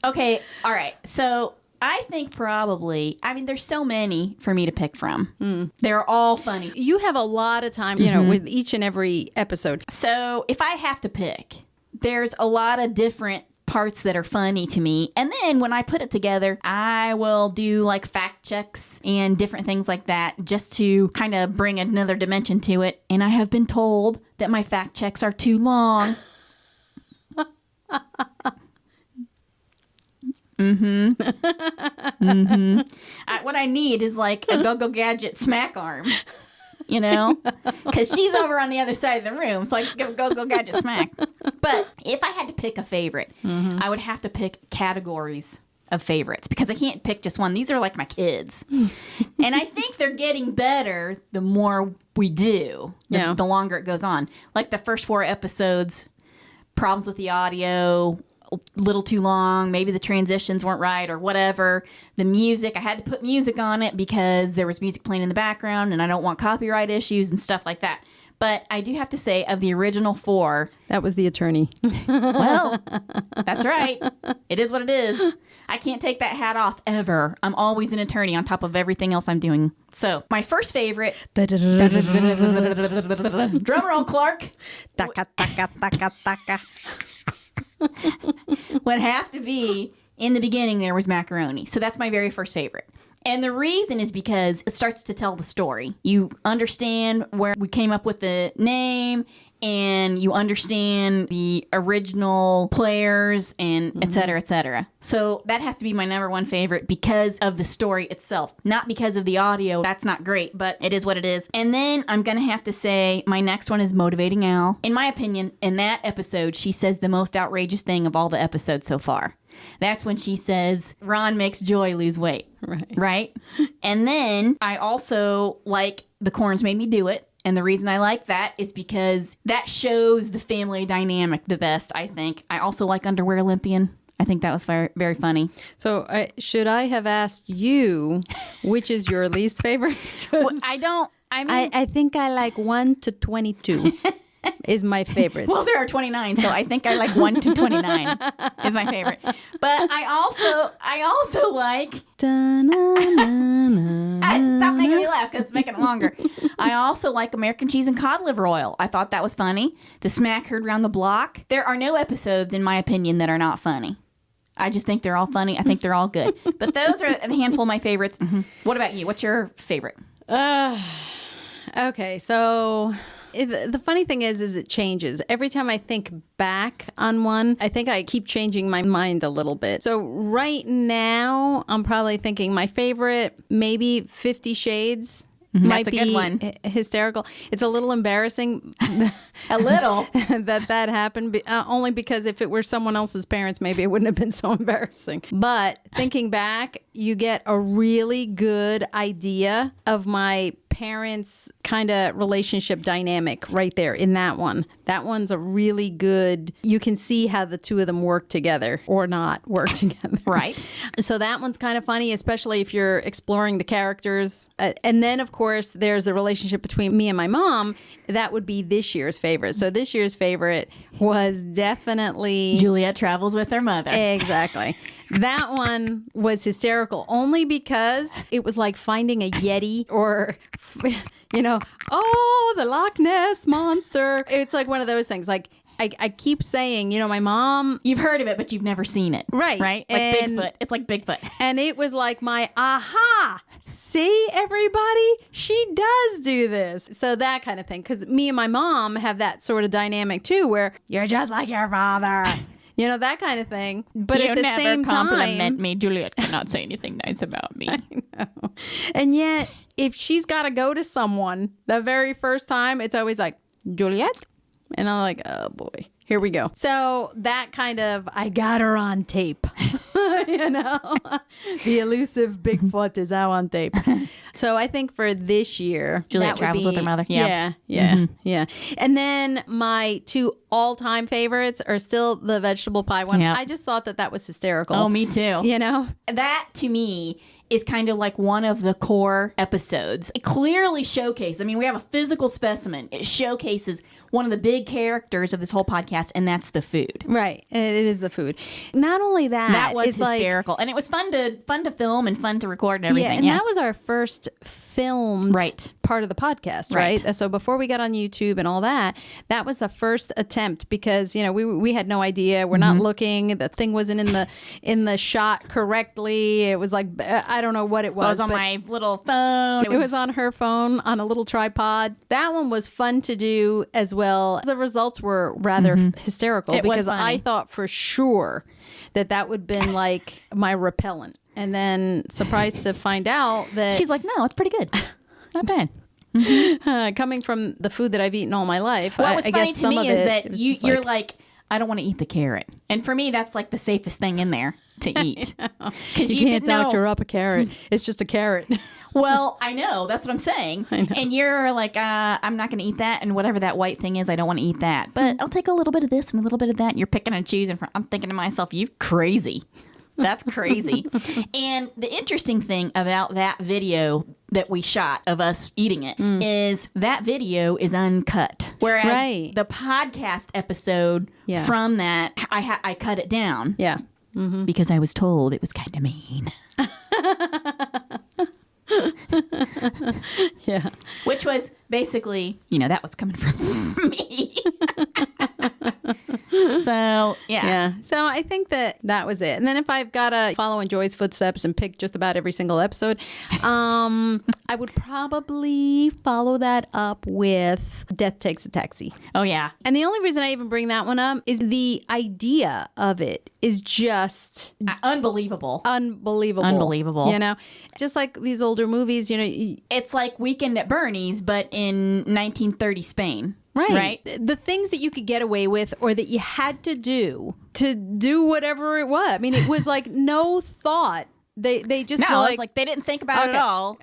Okay. All right. So I think probably, there's so many for me to pick from. They're all funny. You have a lot of time, with each and every episode. So if I have to pick, there's a lot of different parts that are funny to me. And then when I put it together, I will do like fact checks and different things like that just to kind of bring another dimension to it. And I have been told that my fact checks are too long. What I need is like a go-go gadget smack arm. Because she's over on the other side of the room, so I can give a go gadget smack. But if I had to pick a favorite, I would have to pick categories of favorites because I can't pick just one. These are like my kids. And I think they're getting better the more we do, the longer it goes on. Like the first 4 episodes, problems with the audio, a little too long, maybe the transitions weren't right or whatever. The music, I had to put music on it because there was music playing in the background and I don't want copyright issues and stuff like that. But I do have to say, of the original 4... That was the attorney. Well, that's right. It is what it is. I can't take that hat off ever. I'm always an attorney on top of everything else I'm doing. So, my first favorite... Drum roll, Clark. Taka, taka, taka, taka. Would have to be, in the beginning, there was macaroni. So that's my very first favorite. And the reason is because it starts to tell the story. You understand where we came up with the name, and you understand the original players, and et cetera, et cetera. So that has to be my number one favorite because of the story itself. Not because of the audio. That's not great, but it is what it is. And then I'm going to have to say my next one is Motivating Al. In my opinion, in that episode, she says the most outrageous thing of all the episodes so far. That's when she says, Ron makes Joy lose weight. Right? And then I also like The Corns Made Me Do It. And the reason I like that is because that shows the family dynamic the best, I think. I also like Underwear Olympian. I think that was very, very funny. So should I have asked you which is your least favorite? Well, I think I like 1 to 22 is my favorite. Well, there are 29, so I think I like 1 to 29 is my favorite. But I also like... Stop making me laugh because it's making it longer. I also like American Cheese and Cod Liver Oil. I thought that was funny. The Smack Heard Round the Block. There are no episodes, in my opinion, that are not funny. I just think they're all funny. I think they're all good. But those are a handful of my favorites. What about you? What's your favorite? Okay, so... The funny thing is it changes. Every time I think back on one, I think I keep changing my mind a little bit. So right now, I'm probably thinking my favorite, maybe 50 Shades. Might That's a be good one. Hysterical. It's a little embarrassing. A little. that happened. Only because if it were someone else's parents, maybe it wouldn't have been so embarrassing. But thinking back, you get a really good idea of my parents' kind of relationship dynamic right there in that one. That one's a really good, you can see how the two of them work together or not work together. Right. So that one's kind of funny, especially if you're exploring the characters. And then, of course, there's the relationship between me and my mom. That would be this year's favorite. So this year's favorite was definitely... Juliet Travels with Her Mother. Exactly. That one was hysterical only because it was like finding a Yeti or, the Loch Ness Monster. It's like one of those things. Like, I keep saying, my mom... You've heard of it, but you've never seen it. Right. Right? Like Bigfoot. It's like Bigfoot. And it was like my aha. See, everybody? She does do this. So that kind of thing. Because me and my mom have that sort of dynamic, too, where you're just like your father. That kind of thing. But you at the never same compliment time... me. Juliet cannot say anything nice about me. I know. And yet, if she's got to go to someone the very first time, it's always like, Juliet, And I'm like, oh boy, here we go. So that kind of, I got her on tape. You know, the elusive Bigfoot is out on tape. So I think for this year, Juliet that would travels be, with her mother. Yeah. Yeah. And then my two all-time favorites are still the vegetable pie one. Yep. I just thought that was hysterical. Oh, me too. You know? That to me is kind of like one of the core episodes. It clearly showcases, I mean, we have a physical specimen. It showcases one of the big characters of this whole podcast, and that's the food. Right. It is the food. Not only that, That was it's like, hysterical. And it was fun to film and fun to record and everything. yeah, and that was our first filmed Right. part of the podcast, Right. right? So before we got on YouTube and all that, that was the first attempt because, you know, we had no idea. We're not looking. The thing wasn't in the shot correctly. It was like, I don't know what it was. It was on but my little phone. it was on her phone on a little tripod. That one was fun to do as well. The results were rather hysterical It was because funny. I thought for sure that would have been like my repellent. And then surprised to find out that She's like, no, it's pretty good. Not bad. coming from the food that I've eaten all my life, What I was guess funny to some me of is it that was you, just you're like, I don't want to eat the carrot. And for me, that's like the safest thing in there to eat. Because you can't doctor up a carrot. It's just a carrot. Well, I know. That's what I'm saying. And you're like, I'm not going to eat that. And whatever that white thing is, I don't want to eat that. But I'll take a little bit of this and a little bit of that. And you're picking and choosing. I'm thinking to myself, you crazy. That's crazy. And the interesting thing about that video that we shot of us eating it is that video is uncut. Whereas Right. the podcast episode Yeah. from that, I cut it down. Yeah. Because I was told it was kind of mean. Yeah. Which was basically, that was coming from me. So, Yeah. So I think that was it. And then if I've got to follow in Joy's footsteps and pick just about every single episode, I would probably follow that up with Death Takes a Taxi. Oh, yeah. And the only reason I even bring that one up is the idea of it is just Unbelievable. unbelievable. Unbelievable. You know, just like these older movies, It's like Weekend at Bernie's, but in 1930 Spain. Right. The things that you could get away with or that you had to do whatever it was. I mean, it was like no thought. They just No, were it's like they didn't think about it at all.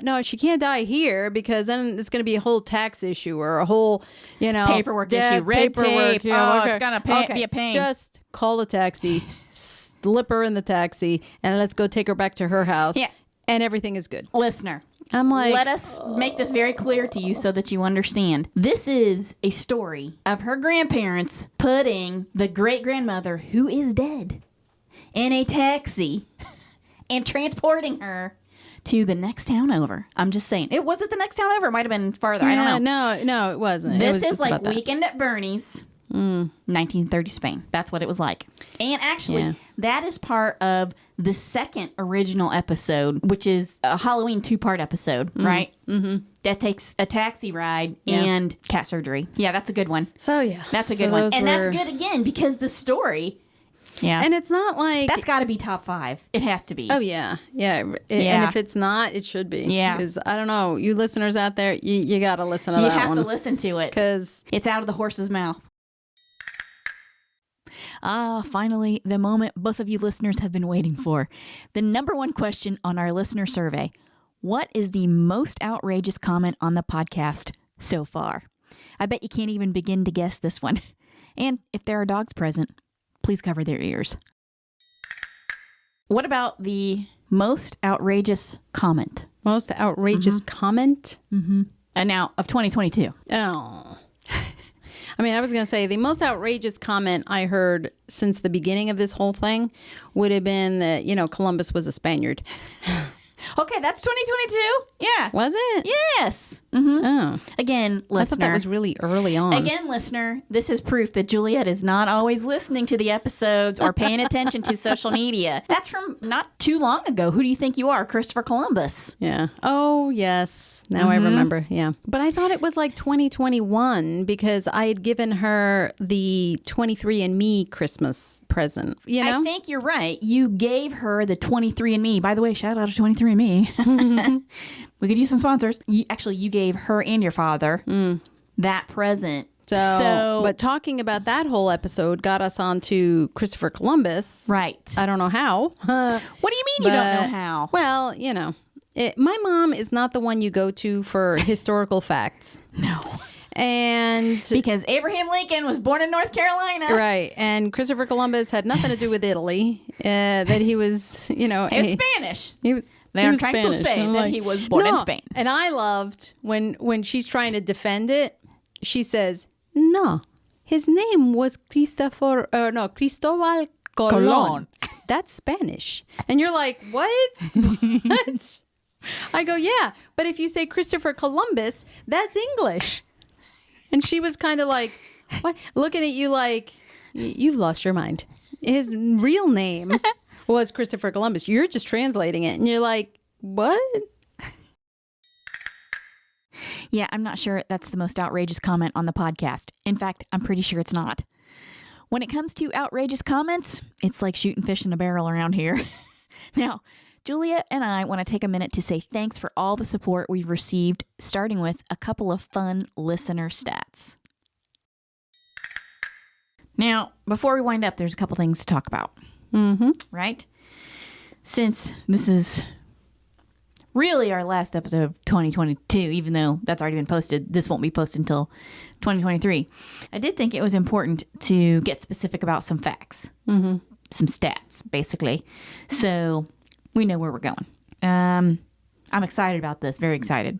No, she can't die here because then it's going to be a whole tax issue or a whole, Paperwork issue, red tape. It's going to be a pain. Just call a taxi, slip her in the taxi, and let's go take her back to her house. Yeah. And everything is good. Listener, I'm like, let us make this very clear to you so that you understand. This is a story of her grandparents putting the great-grandmother, who is dead, in a taxi and transporting her to the next town over. I'm just saying. It was it the next town over? It might have been farther. I don't know. No, it wasn't. It This was is just like about that. Weekend at Bernie's, 1930 Spain. That's what it was like. And actually, that is part of the second original episode, which is a Halloween 2-part episode, right? Mm-hmm. That takes a taxi ride and cat surgery. Yeah, that's a good one. So yeah, That's a good one. And that's good again because the story. Yeah. And it's not like That's got to be top 5. It has to be. Oh yeah. And if it's not, it should be. Yeah. Because I don't know, you listeners out there, you got to listen to You that have one. to listen to it. Because It's out of the horse's mouth. Finally, the moment both of you listeners have been waiting for. The number one question on our listener survey. What is the most outrageous comment on the podcast so far? I bet you can't even begin to guess this one. And if there are dogs present, please cover their ears. What about the most outrageous comment? most outrageous comment. And now, of 2022. Oh. I mean, I was going to say the most outrageous comment I heard since the beginning of this whole thing would have been that, Columbus was a Spaniard. Okay, that's 2022. Yeah. Was it? Yes. Mm-hmm. Oh. Again, listener. I thought that was really early on. Again, listener, this is proof that Juliet is not always listening to the episodes or paying attention to social media. That's from not too long ago. Who do you think you are? Christopher Columbus. Yeah. Oh, yes. Now I remember. Yeah. But I thought it was like 2021 because I had given her the 23andMe Christmas present. I think you're right. You gave her the 23andMe. By the way, shout out to 23andMe. We could use some sponsors. You gave her and your father that present But talking about that whole episode got us onto Christopher Columbus. Right. I don't know how. What do you mean you don't know how? Well, my mom is not the one you go to for historical facts. No. And because Abraham Lincoln was born in North Carolina. Right. And Christopher Columbus had nothing to do with Italy. That he was, He was Spanish. They are trying to say that he was born in Spain. And I loved when she's trying to defend it, she says, no, his name was Cristobal Colon. That's Spanish. And you're like, what? What? I go, yeah. But if you say Christopher Columbus, that's English. And she was kind of like, what? Looking at you like, you've lost your mind. His real name was Christopher Columbus. You're just translating it. And you're like, what? Yeah, I'm not sure that's the most outrageous comment on the podcast. In fact, I'm pretty sure it's not. When it comes to outrageous comments, it's like shooting fish in a barrel around here. Now, Julia and I want to take a minute to say thanks for all the support we've received, starting with a couple of fun listener stats. Now, before we wind up, there's a couple things to talk about. Mm-hmm. Right? Since this is really our last episode of 2022, even though that's already been posted, this won't be posted until 2023. I did think it was important to get specific about some facts, some stats, basically, so we know where we're going. I'm excited about this, very excited.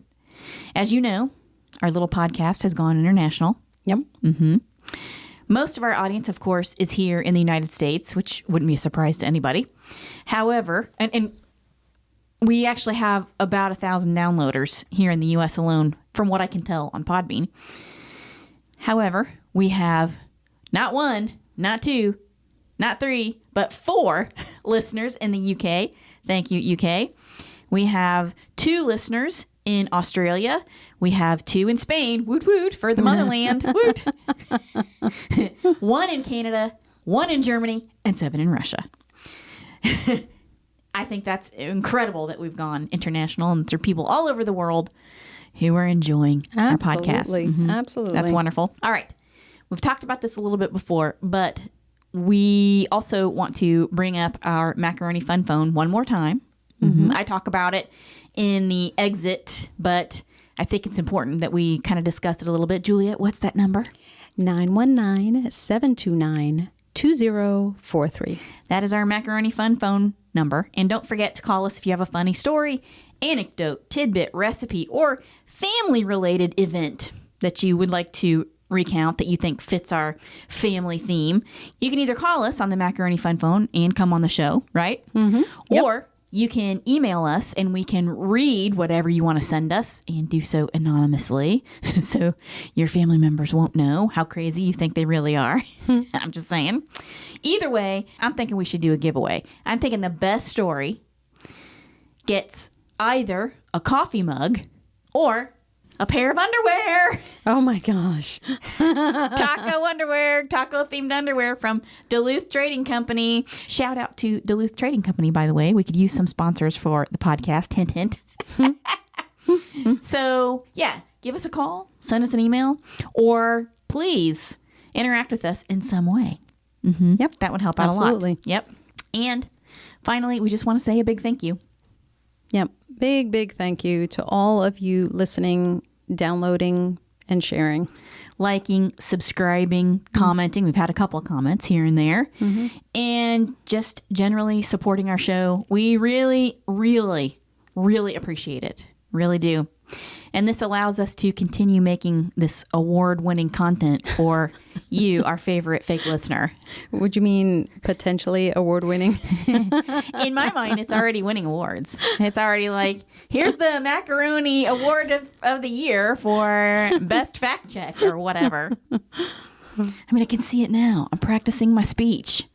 As you know, our little podcast has gone international. Yep. Mm-hmm. Most of our audience, of course, is here in the United States, which wouldn't be a surprise to anybody. However, and we actually have about 1,000 downloaders here in the U.S. alone, from what I can tell on Podbean. However, we have not one, not two, not three, but 4 listeners in the UK. Thank you, UK. We have 2 listeners in Australia. We have 2 in Spain. Woot woot for the motherland. Woot. 1 in Canada, 1 in Germany, and 7 in Russia. I think that's incredible that we've gone international and there are people all over the world who are enjoying our podcast. Absolutely. That's wonderful. All right. We've talked about this a little bit before, but we also want to bring up our Macaroni Fun Phone one more time. I talk about it in the exit, but I think it's important that we kind of discuss it a little bit. Juliet, what's that number? 919-729-2043. That is our Macaroni Fun Phone number. And don't forget to call us if you have a funny story, anecdote, tidbit, recipe, or family-related event that you would like to recount that you think fits our family theme. You can either call us on the Macaroni Fun Phone and come on the show, right? Or you can email us and we can read whatever you want to send us and do so anonymously so your family members won't know how crazy you think they really are. I'm just saying. Either way, I'm thinking we should do a giveaway. I'm thinking the best story gets either a coffee mug or a pair of underwear. Oh my gosh. Taco underwear, taco themed underwear from Duluth Trading Company. Shout out to Duluth Trading Company, by the way. We could use some sponsors for the podcast. Hint, hint. So, yeah, give us a call, send us an email, or please interact with us in some way. Yep. That would help out a lot. Absolutely. Yep. And finally, we just want to say a big thank you. Yep. Big thank you to all of you listening, downloading, and sharing. Liking, subscribing, commenting. We've had a couple of comments here and there. And just generally supporting our show. We really, really, really appreciate it. Really do. And this allows us to continue making this award-winning content for you, our favorite fake listener. Would you mean potentially award-winning? In my mind, it's already winning awards. It's already like, here's the Macaroni Award of the Year for Best Fact Check or whatever. I mean, I can see it now. I'm practicing my speech.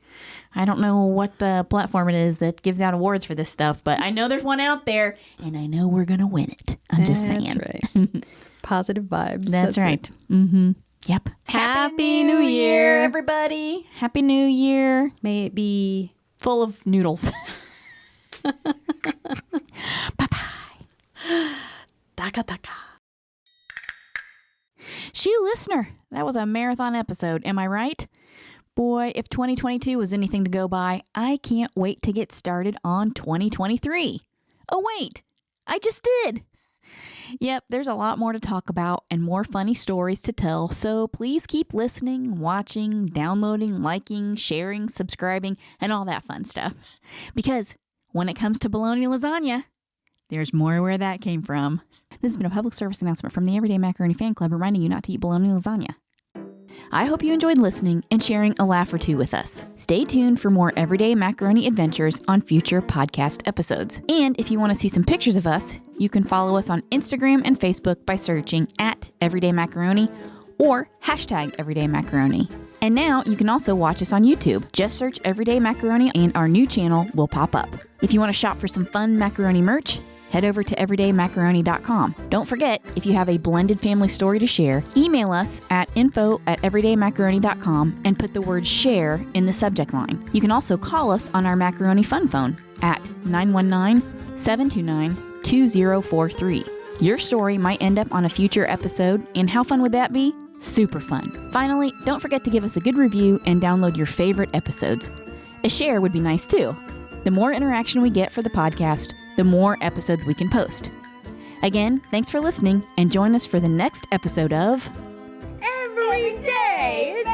I don't know what the platform it is that gives out awards for this stuff, but I know there's one out there, and I know we're going to win it. I'm just saying. That's right. Positive vibes. That's right. It. Yep. Happy New Year, everybody. Happy New Year. May it be Full of noodles. Bye-bye. taka taka. Shoo, listener, that was a marathon episode, am I right? Boy, if 2022 was anything to go by, I can't wait to get started on 2023. Oh, wait, I just did. Yep, there's a lot more to talk about and more funny stories to tell, so please keep listening, watching, downloading, liking, sharing, subscribing, and all that fun stuff. Because when it comes to bologna lasagna, there's more where that came from. This has been a public service announcement from the Everyday Macaroni Fan Club reminding you not to eat bologna lasagna. I hope you enjoyed listening and sharing a laugh or two with us. Stay tuned for more Everyday Macaroni adventures on future podcast episodes. And if you want to see some pictures of us, you can follow us on Instagram and Facebook by searching @Everyday Macaroni or #Everyday Macaroni. And now you can also watch us on YouTube. Just search Everyday Macaroni and our new channel will pop up. If you want to shop for some fun macaroni merch, head over to everydaymacaroni.com. Don't forget, if you have a blended family story to share, email us at info@everydaymacaroni.com and put the word share in the subject line. You can also call us on our macaroni fun phone at 919-729-2043. Your story might end up on a future episode, and how fun would that be? Super fun. Finally, don't forget to give us a good review and download your favorite episodes. A share would be nice too. The more interaction we get for the podcast, the more episodes we can post. Again, thanks for listening, and join us for the next episode of Every day is